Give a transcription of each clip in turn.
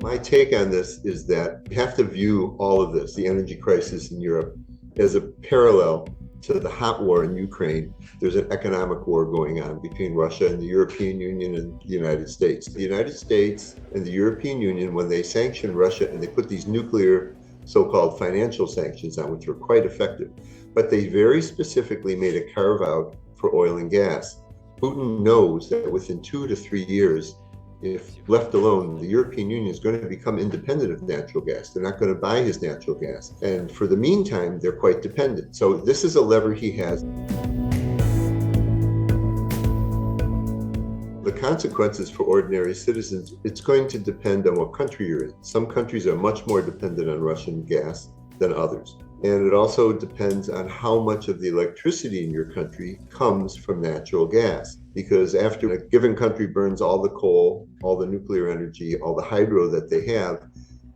My take on this is that we have to view all of this, the energy crisis in Europe, as a parallel to the hot war in Ukraine. There's an economic war going on between Russia and the European Union and the United States. The United States and the European Union, when they sanction Russia and they put these nuclear so-called financial sanctions on, which were quite effective, but they very specifically made a carve out for oil and gas. Putin knows that within 2 to 3 years, if left alone, the European Union is going to become independent of natural gas. They're not going to buy his natural gas. And for the meantime, they're quite dependent. So this is a lever he has. The consequences for ordinary citizens, it's going to depend on what country you're in. Some countries are much more dependent on Russian gas than others. And it also depends on how much of the electricity in your country comes from natural gas. Because after a given country burns all the coal, all the nuclear energy, all the hydro that they have,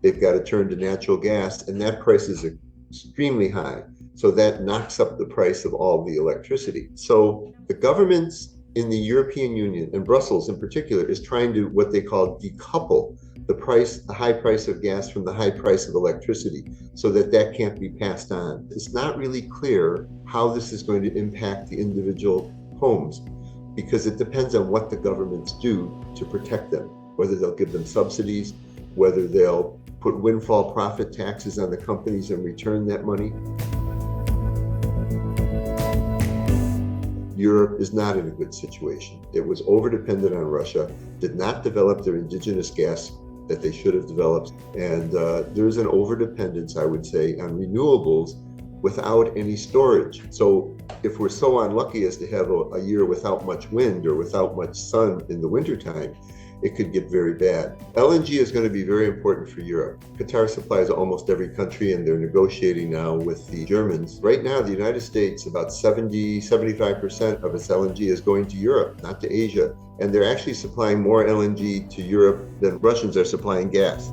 they've got to turn to natural gas, and that price is extremely high. So that knocks up the price of all the electricity. So the governments in the European Union, and Brussels in particular, is trying to what they call decouple the high price of gas from the high price of electricity, so that that can't be passed on. It's not really clear how this is going to impact the individual homes, because it depends on what the governments do to protect them, whether they'll give them subsidies, whether they'll put windfall profit taxes on the companies and return that money. Europe is not in a good situation. It was over-dependent on Russia, did not develop their indigenous gas that they should have developed. And there's an overdependence, I would say, on renewables without any storage. So if we're so unlucky as to have a year without much wind or without much sun in the wintertime, it could get very bad. LNG is going to be very important for Europe. Qatar supplies almost every country, and they're negotiating now with the Germans. Right now, the United States, about 75% of its LNG is going to Europe, not to Asia. And they're actually supplying more LNG to Europe than Russians are supplying gas.